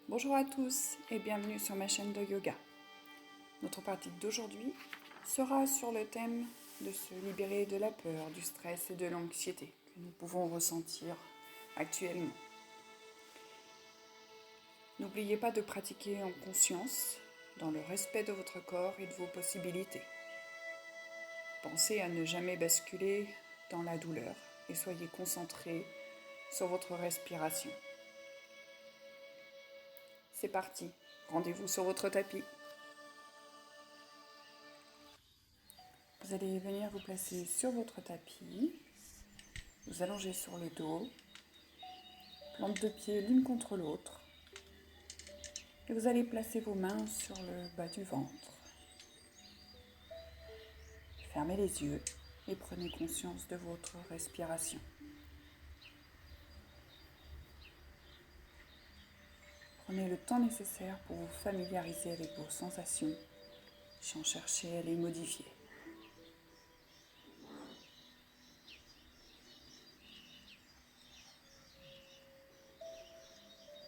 Bonjour à tous et bienvenue sur ma chaîne de yoga. Notre pratique d'aujourd'hui sera sur le thème de se libérer de la peur, du stress et de l'anxiété que nous pouvons ressentir actuellement. N'oubliez pas de pratiquer en conscience, dans le respect de votre corps et de vos possibilités. Pensez à ne jamais basculer dans la douleur et soyez concentrés sur votre respiration. C'est parti, rendez-vous sur votre tapis. Vous allez venir vous placer sur votre tapis, vous allonger sur le dos, plantes de pieds l'une contre l'autre, et vous allez placer vos mains sur le bas du ventre. Fermez les yeux et prenez conscience de votre respiration. Prenez le temps nécessaire pour vous familiariser avec vos sensations, sans chercher à les modifier.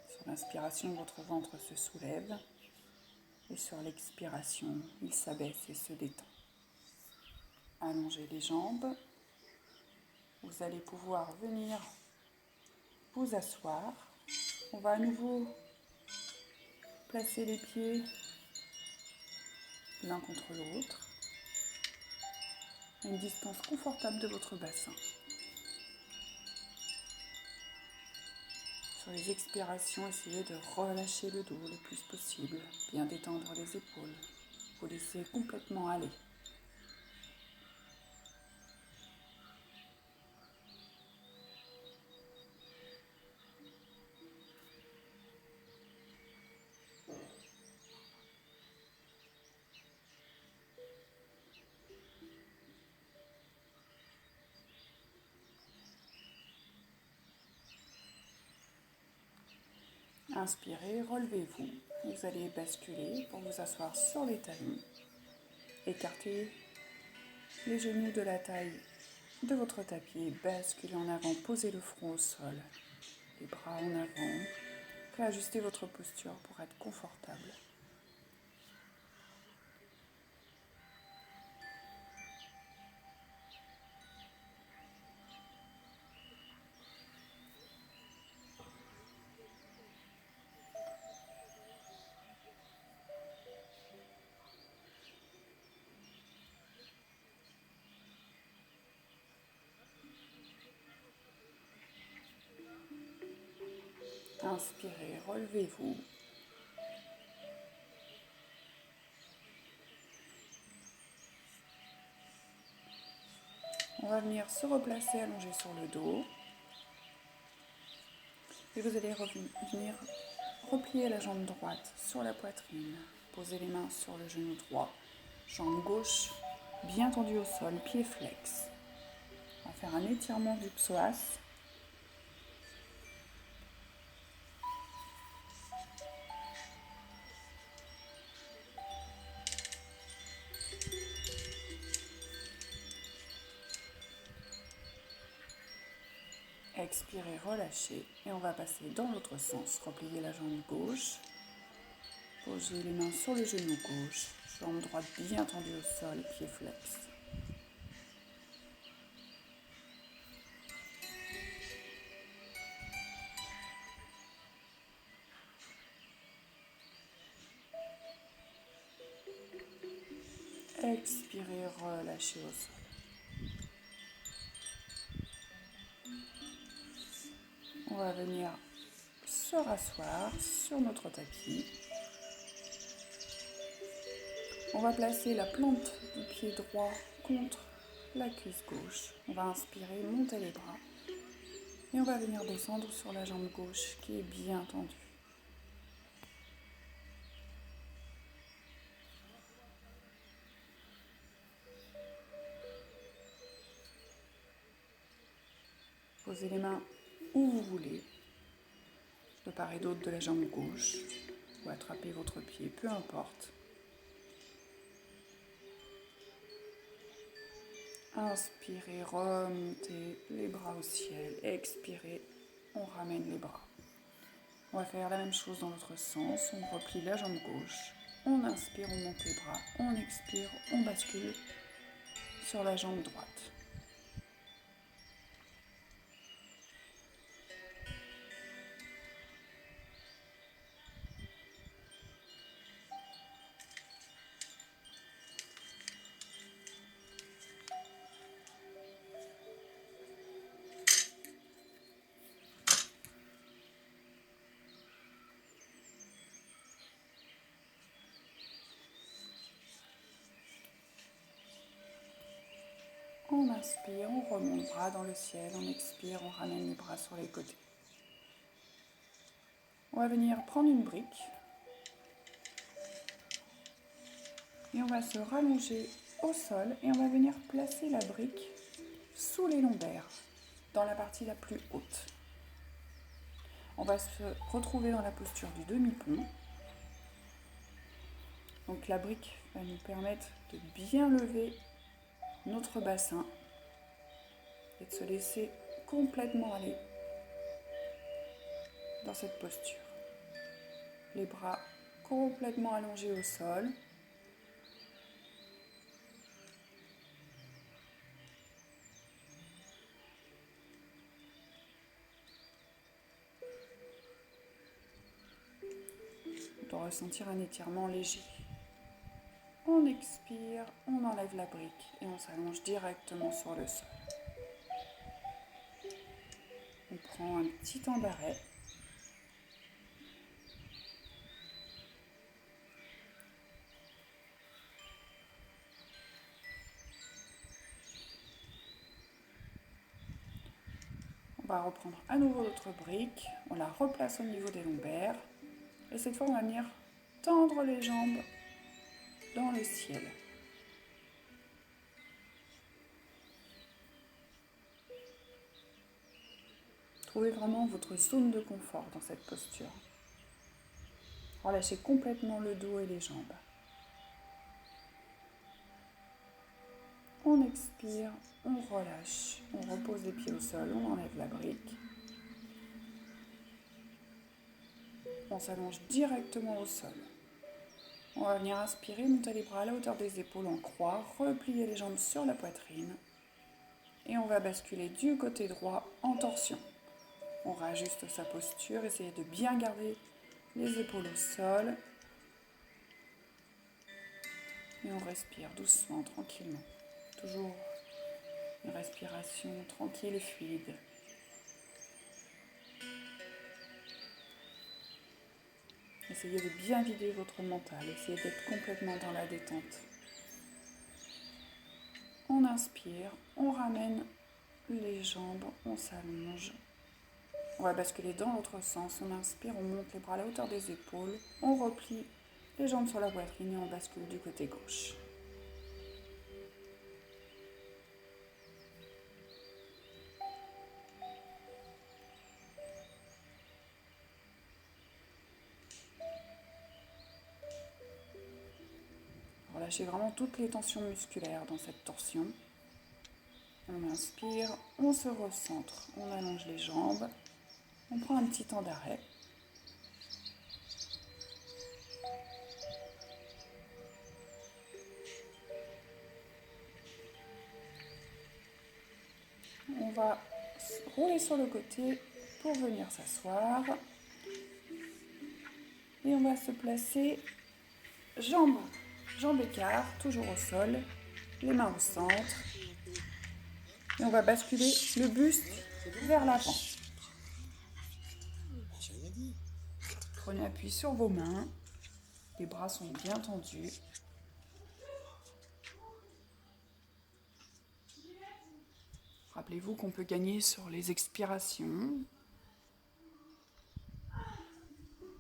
Sur l'inspiration, votre ventre se soulève et sur l'expiration, il s'abaisse et se détend. Allongez les jambes. Vous allez pouvoir venir vous asseoir. On va à nouveau placer les pieds l'un contre l'autre à une distance confortable de votre bassin. Sur les expirations, essayez de relâcher le dos le plus possible, bien détendre les épaules, vous laisser complètement aller. Inspirez, relevez-vous. Vous allez basculer pour vous asseoir sur les talons. Écartez les genoux de la taille de votre tapis, basculez en avant, posez le front au sol, les bras en avant. Réajustez votre posture pour être confortable. Inspirez, relevez-vous. On va venir se replacer allongé sur le dos. Et vous allez venir replier la jambe droite sur la poitrine. Posez les mains sur le genou droit. Jambe gauche bien tendue au sol, pied flex. On va faire un étirement du psoas. Expirez, relâchez. Et on va passer dans l'autre sens. Repliez la jambe gauche. Posez les mains sur le genou gauche. Jambe droite bien tendue au sol, pied flex. Expirez, relâchez au sol. On va venir se rasseoir sur notre tapis. On va placer la plante du pied droit contre la cuisse gauche. On va inspirer, monter les bras. Et on va venir descendre sur la jambe gauche qui est bien tendue. Posez les mains où vous voulez, de part et d'autre de la jambe gauche, ou attrapez votre pied, peu importe. Inspirez, remontez les bras au ciel. Expirez, on ramène les bras. On va faire la même chose dans l'autre sens. On replie la jambe gauche. On inspire, on monte les bras. On expire, on bascule sur la jambe droite. On inspire, on remonte les bras dans le ciel. On expire, on ramène les bras sur les côtés. On va venir prendre une brique. Et on va se rallonger au sol et on va venir placer la brique sous les lombaires, dans la partie la plus haute. On va se retrouver dans la posture du demi-pont. Donc la brique va nous permettre de bien lever notre bassin et de se laisser complètement aller dans cette posture. Les bras complètement allongés au sol. On doit ressentir un étirement léger. On expire, on enlève la brique et on s'allonge directement sur le sol. On prend un petit temps d'arrêt. On va reprendre à nouveau notre brique, on la replace au niveau des lombaires et cette fois on va venir tendre les jambes dans le ciel. Trouvez vraiment votre zone de confort dans cette posture. Relâchez complètement le dos et les jambes. On expire, on relâche, on repose les pieds au sol, on enlève la brique. On s'allonge directement au sol. On va venir inspirer, monter les bras à la hauteur des épaules en croix, replier les jambes sur la poitrine et on va basculer du côté droit en torsion. On réajuste sa posture, essayez de bien garder les épaules au sol et on respire doucement, tranquillement. Toujours une respiration tranquille et fluide. Essayez de bien vider votre mental, essayez d'être complètement dans la détente. On inspire, on ramène les jambes, on s'allonge. On va basculer dans l'autre sens, on inspire, on monte les bras à la hauteur des épaules, on replie les jambes sur la poitrine et on bascule du côté gauche. Relâchez vraiment toutes les tensions musculaires dans cette torsion. On inspire, on se recentre, on allonge les jambes, on prend un petit temps d'arrêt. On va rouler sur le côté pour venir s'asseoir. Et on va se placer jambes écart, toujours au sol, les mains au centre. Et on va basculer le buste vers l'avant. Prenez appui sur vos mains. Les bras sont bien tendus. Rappelez-vous qu'on peut gagner sur les expirations.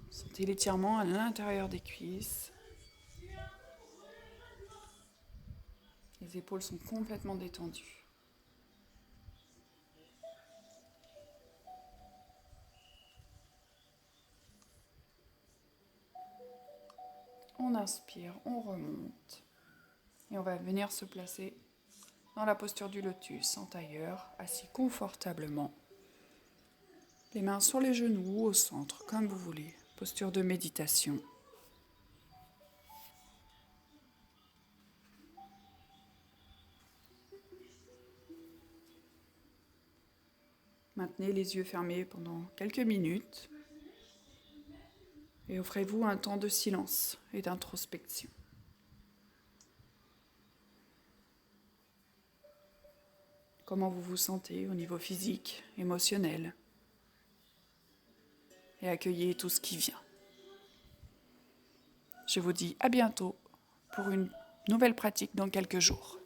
Sentez l'étirement à l'intérieur des cuisses. Les épaules sont complètement détendues. On inspire, on remonte. Et on va venir se placer dans la posture du lotus, en tailleur, assis confortablement. Les mains sur les genoux, au centre, comme vous voulez. Posture de méditation. Maintenez les yeux fermés pendant quelques minutes et offrez-vous un temps de silence et d'introspection. Comment vous vous sentez au niveau physique, émotionnel, et accueillez tout ce qui vient. Je vous dis à bientôt pour une nouvelle pratique dans quelques jours.